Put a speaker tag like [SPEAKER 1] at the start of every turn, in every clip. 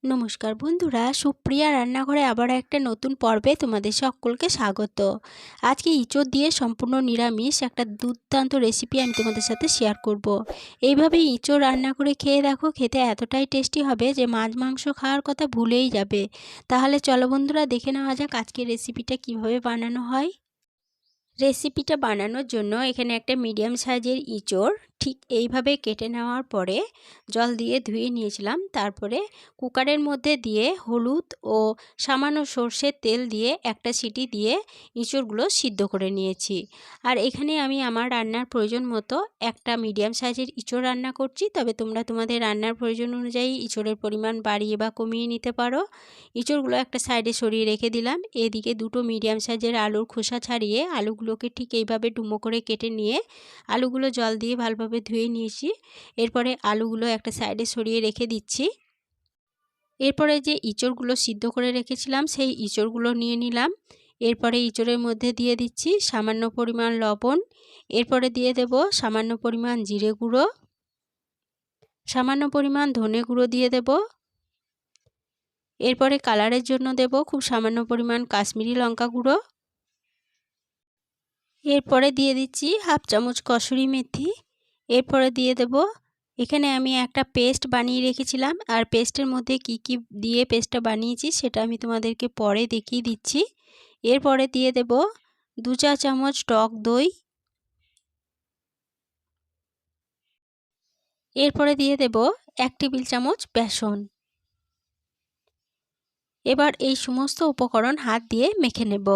[SPEAKER 1] নমস্কার বন্ধুরা, সুপ্রিয়া রান্নাঘরে আবার একটা নতুন পর্বে তোমাদের সকলকে স্বাগত। আজকে ইঁচড় দিয়ে সম্পূর্ণ নিরামিষ একটা দুর্দান্ত রেসিপি আমি তোমাদের সাথে শেয়ার করব। এইভাবে ইঁচড় রান্না করে খেয়ে দেখো, খেতে এতটাই টেস্টি হবে যে মাছ মাংস খাওয়ার কথা ভুলেই যাবে। তাহলে চলো বন্ধুরা, দেখে নেওয়া যাক আজকের রেসিপিটা কিভাবে বানানো হয়। রেসিপিটা বানানোর জন্য এখানে একটা মিডিয়াম সাইজের ইঁচড় ঠিক এইভাবে কেটে নেওয়ার পরে জল দিয়ে ধুয়ে নিয়েছিলাম। তারপরে কুকারের মধ্যে দিয়ে হলুদ ও সামান্য সর্ষের তেল দিয়ে একটা সিটি দিয়ে ইঁচড়গুলো সিদ্ধ করে নিয়েছি। আর এখানে আমি আমার রান্নার প্রয়োজন মতো একটা মিডিয়াম সাইজের ইঁচড় রান্না করছি, তবে তোমরা তোমাদের রান্নার প্রয়োজন অনুযায়ী ইঁচড়ের পরিমাণ বাড়িয়ে বা কমিয়ে নিতে পারো। ইঁচড়গুলো একটা সাইডে সরিয়ে রেখে দিলাম। এদিকে দুটো মিডিয়াম সাইজের আলুর খোসা ছাড়িয়ে আলুগুলোকে ঠিক এইভাবে ডুমো করে কেটে নিয়ে আলুগুলো জল দিয়ে ভালোভাবে ধুয়ে নিয়েছি। এরপরে আলুগুলো একটা সাইডে সরিয়ে রেখে দিচ্ছি। এরপরে যে ইঁচড়গুলো সিদ্ধ করে রেখেছিলাম সেই ইঁচড়গুলো নিয়ে নিলাম। এরপরে ইঁচড়ের মধ্যে দিয়ে দিচ্ছি সামান্য পরিমাণ লবণ। এরপরে দিয়ে দেব সামান্য পরিমাণ জিরে গুঁড়ো, সামান্য পরিমাণ ধনে গুঁড়ো দিয়ে দেব। এরপরে কালারের জন্য দেব খুব সামান্য পরিমাণ কাশ্মীরি লঙ্কা গুঁড়ো। এরপরে দিয়ে দিচ্ছি হাফ চামচ কসুরি মেথি। এরপরে দিয়ে দেব, এখানে আমি একটা পেস্ট বানিয়ে রেখেছিলাম, আর পেস্টের মধ্যে কি কি দিয়ে পেস্টটা বানিয়েছি সেটা আমি তোমাদেরকে পরে দেখিয়ে দিচ্ছি। এরপরে দিয়ে দেব 2 চা চামচ টক দই। এরপরে দিয়ে দেব 1 টেবিল চামচ বেসন। এবার এই সমস্ত উপকরণ হাত দিয়ে মেখে নেব।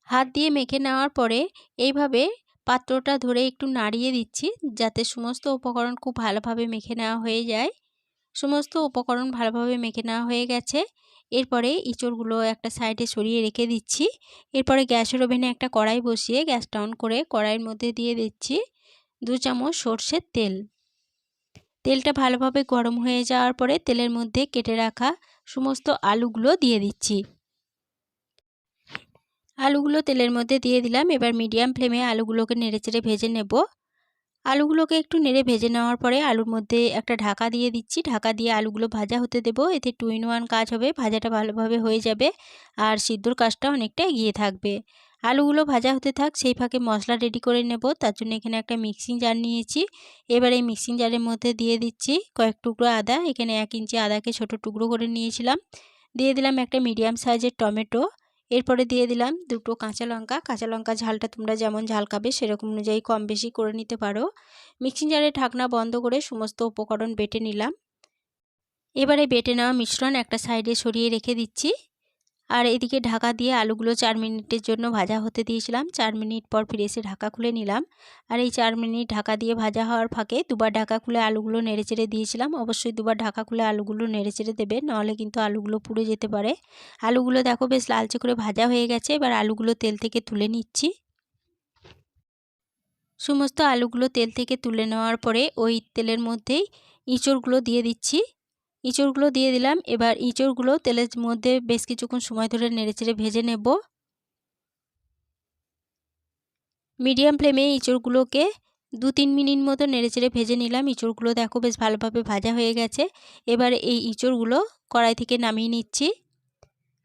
[SPEAKER 1] হাত দিয়ে মেখে নেওয়ার পরে এইভাবে পাত্রটা ধরে একটু নাড়িয়ে দিচ্ছি যাতে সমস্ত উপকরণ খুব ভালোভাবে মেখে নেওয়া হয়ে যায়। সমস্ত উপকরণ ভালোভাবে মেখে নেওয়া হয়ে গেছে। এরপরে ইঁচড়গুলো একটা সাইডে সরিয়ে রেখে দিচ্ছি। এরপরে গ্যাসের ওভেনে একটা কড়াই বসিয়ে গ্যাসটা অন করে কড়াইয়ের মধ্যে দিয়ে দিচ্ছি 2 চামচ সর্ষের তেল। তেলটা ভালোভাবে গরম হয়ে যাওয়ার পরে তেলের মধ্যে কেটে রাখা সমস্ত আলুগুলো দিয়ে দিচ্ছি। আলুগুলো তেলের মধ্যে দিয়ে দিলাম। এবার মিডিয়াম ফ্লেমে আলুগুলোকে নেড়েচেড়ে ভেজে নেব। আলুগুলোকে একটু নেড়ে ভেজে নেওয়ার পরে আলুর মধ্যে একটা ঢাকা দিয়ে দিচ্ছি। ঢাকা দিয়ে আলুগুলো ভাজা হতে দেব। এতে 2 in 1 কাজ হবে, ভাজাটা ভালোভাবে হয়ে যাবে আর সিদ্ধর কাজটা অনেকটা এগিয়ে থাকবে। আলুগুলো ভাজা হতে থাক, সেই ফাঁকে মশলা রেডি করে নেব। তার জন্য এখানে একটা মিক্সিং জার নিয়েছি। এবার এই মিক্সিং জারের মধ্যে দিয়ে দিচ্ছি কয়েক টুকরো আদা। এখানে 1 ইঞ্চি আদাকে ছোট টুকরো করে নিয়েছিলাম। দিয়ে দিলাম একটা মিডিয়াম সাইজের টমেটো। এরপরে দিয়ে দিলাম 2টো কাঁচা লঙ্কা। কাঁচা লঙ্কা ঝালটা তোমরা যেমন ঝাল খাবে সেরকম অনুযায়ী কম বেশি করে নিতে পারো। মিক্সিং জারের ঢাকনা বন্ধ করে সমস্ত উপকরণ বেটে নিলাম। এবারে বেটে নেওয়া মিশ্রণ একটা সাইডে সরিয়ে রেখে দিচ্ছি। আর এদিকে ঢাকা দিয়ে আলুগুলো 4 মিনিটের জন্য ভাজা হতে দিয়েছিলাম। 4 মিনিট পর ফিরে এসে ঢাকা খুলে নিলাম। আর এই 4 মিনিট ঢাকা দিয়ে ভাজা হওয়ার ফাঁকে দুবার ঢাকা খুলে আলুগুলো নেড়েচেড়ে দিয়েছিলাম। অবশ্যই দুবার ঢাকা খুলে আলুগুলো নেড়েচেড়ে দেবে, নাহলে কিন্তু আলুগুলো পুড়ে যেতে পারে। আলুগুলো দেখো বেশ লালচে করে ভাজা হয়ে গেছে। এবার আলুগুলো তেল থেকে তুলে নিচ্ছি। সমস্ত আলুগুলো তেল থেকে তুলে নেওয়ার পরে ওই তেলের মধ্যেই ইঁচড়গুলো দিয়ে দিচ্ছি। ইঁচড়গুলো দিয়ে দিলাম। এবার ইঁচড়গুলো তেলের মধ্যে বেশ কিছুক্ষণ সময় ধরে নেড়েচেড়ে ভেজে নেব। মিডিয়াম ফ্লেমে ইঁচড়গুলোকে 2-3 মিনিট মতো নেড়েচেড়ে ভেজে নিলাম। ইঁচড়গুলো দেখো বেশ ভালোভাবে ভাজা হয়ে গেছে। এবার এই ইঁচড়গুলো কড়াই থেকে নামিয়ে নিচ্ছি।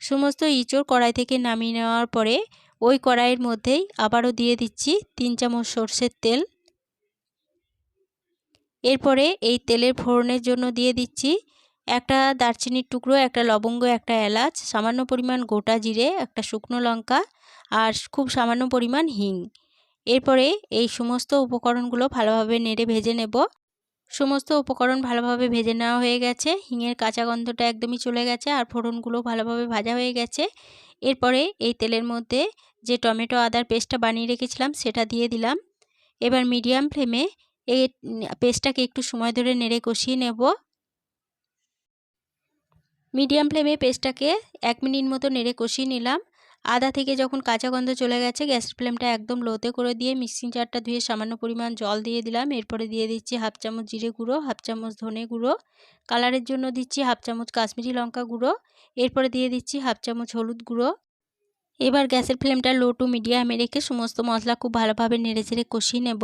[SPEAKER 1] সমস্ত ইঁচড় কড়াই থেকে নামিয়ে নেওয়ার পরে ওই কড়াইয়ের মধ্যেই আবারও দিয়ে দিচ্ছি 3 চামচ সর্ষের তেল। এরপরে এই তেলের ফোড়নের জন্য দিয়ে দিচ্ছি একটা দারচিনির টুকরো, একটা লবঙ্গ, একটা এলাচ, সামান্য পরিমাণ গোটা জিরে, একটা শুকনো লঙ্কা আর খুব সামান্য পরিমাণ হিং। এরপরে এই সমস্ত উপকরণগুলো ভালোভাবে নেড়ে ভেজে নেব। সমস্ত উপকরণ ভালোভাবে ভেজে নেওয়া হয়ে গেছে। হিঙের কাঁচা গন্ধটা একদমই চলে গেছে আর ফোড়নগুলো ভালোভাবে ভাজা হয়ে গেছে। এরপরে এই তেলের মধ্যে যে টমেটো আদার পেস্টটা বানিয়ে রেখেছিলাম সেটা দিয়ে দিলাম। এবার মিডিয়াম ফ্লেমে এই পেস্টটাকে একটু সময় ধরে নেড়ে কষিয়ে নেব। মিডিয়াম ফ্লেমে পেস্টটাকে 1 মিনিট মতো নেড়ে কষিয়ে নিলাম। আদা থেকে যখন কাঁচা গন্ধ চলে গেছে গ্যাসের ফ্লেমটা একদম লোতে করে দিয়ে মিক্সিং জারটা ধুয়ে সামান্য পরিমাণ জল দিয়ে দিলাম। এরপরে দিয়ে দিচ্ছি হাফ চামচ জিরে গুঁড়ো, হাফ চামচ ধনে গুঁড়ো, কালারের জন্য দিচ্ছি হাফ চামচ কাশ্মীরি লঙ্কা গুঁড়ো। এরপরে দিয়ে দিচ্ছি হাফ চামচ হলুদ গুঁড়ো। এবার গ্যাসের ফ্লেমটা লো টু মিডিয়ামে রেখে সমস্ত মশলা খুব ভালোভাবে নেড়েচেড়ে কষিয়ে নেব।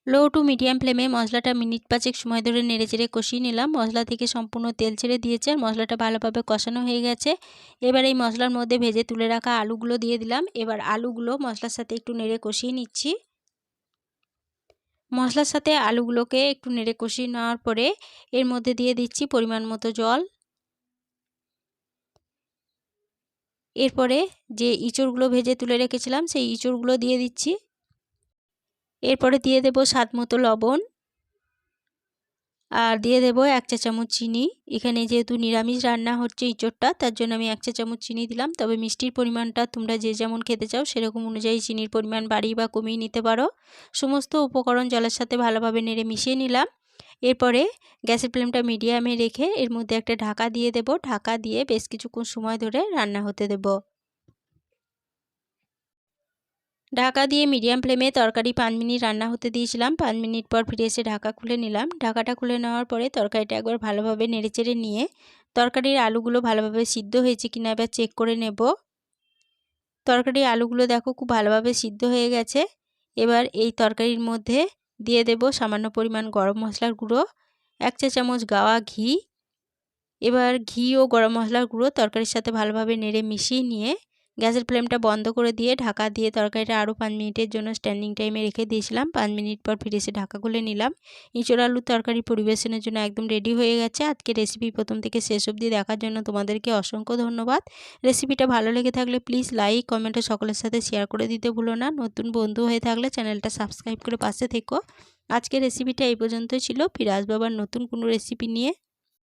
[SPEAKER 1] লো টু মিডিয়াম ফ্লেমে মশলাটা মিনিট 5 সময় ধরে নেড়েচেড়ে কষিয়ে নিলাম। মশলা থেকে সম্পূর্ণ তেল ছেড়ে দিয়েছে আর মশলাটা ভালোভাবে কষানো হয়ে গেছে। এবার এই মশলার মধ্যে ভেজে তুলে রাখা আলুগুলো দিয়ে দিলাম। এবার আলুগুলো মশলার সাথে একটু নেড়ে কষিয়ে নিচ্ছি। মশলার সাথে আলুগুলোকে একটু নেড়ে কষিয়ে নেওয়ার পরে এর মধ্যে দিয়ে দিচ্ছি পরিমাণ মতো জল। এরপরে যে ইঁচড়গুলো ভেজে তুলে রেখেছিলাম সেই ইঁচড়গুলো দিয়ে দিচ্ছি। এরপরে দিয়ে দেব স্বাদ মতো লবণ আর দিয়ে দেব 1 চা চামচ চিনি। এখানে যেহেতু নিরামিষ রান্না হচ্ছে ইঁচড়টা, তার জন্য আমি 1 চা চামচ চিনি দিলাম। তবে মিষ্টির পরিমাণটা তোমরা যে যেমন খেতে চাও সেরকম অনুযায়ী চিনির পরিমাণ বাড়িয়ে বা কমিয়ে নিতে পারো। সমস্ত উপকরণ জলের সাথে ভালোভাবে নেড়ে মিশিয়ে নিলাম। এরপরে গ্যাসের ফ্লেমটা মিডিয়ামে রেখে এর মধ্যে একটা ঢাকা দিয়ে দেব। ঢাকা দিয়ে বেশ কিছুক্ষণ সময় ধরে রান্না হতে দেব। ঢাকা দিয়ে মিডিয়াম ফ্লেমে তরকারি 5 মিনিট রান্না হতে দিয়েছিলাম। 5 মিনিট পর ফিরে এসে ঢাকা খুলে নিলাম। ঢাকাটা খুলে নেওয়ার পরে তরকারিটা একবার ভালোভাবে নেড়েচেড়ে নিয়ে তরকারির আলুগুলো ভালোভাবে সিদ্ধ হয়েছে কিনা এবার চেক করে নেব। তরকারির আলুগুলো দেখো খুব ভালোভাবে সিদ্ধ হয়ে গেছে। এবার এই তরকারির মধ্যে দিয়ে দেব সামান্য পরিমাণ গরম মশলার গুঁড়ো, 1 চা চামচ গাওয়া ঘি। এবার ঘি ও গরম মশলার গুঁড়ো তরকারির সাথে ভালোভাবে নেড়ে মিশিয়ে নিয়ে গ্যাসের ফ্লেমটা বন্ধ করে দিয়ে ঢাকা দিয়ে তরকারিটা আরও 5 মিনিটের জন্য স্ট্যান্ডিং টাইমে রেখে দিয়েছিলাম। 5 মিনিট পর ফিরে এসে ঢাকা খুলে নিলাম। ইঁচড় আলুর তরকারি পরিবেশনের জন্য একদম রেডি হয়ে গেছে। আজকে রেসিপি প্রথম থেকে শেষ অবধি দেখার জন্য তোমাদেরকে অসংখ্য ধন্যবাদ। রেসিপিটা ভালো লেগে থাকলে প্লিজ লাইক কমেন্টে সকলের সাথে শেয়ার করে দিতে ভুলো না। নতুন বন্ধু হয়ে থাকলে চ্যানেলটা সাবস্ক্রাইব করে পাশে থেকো। আজকের রেসিপিটা এই পর্যন্তই ছিল। ফিরে আসবো আবার নতুন কোনো রেসিপি নিয়ে।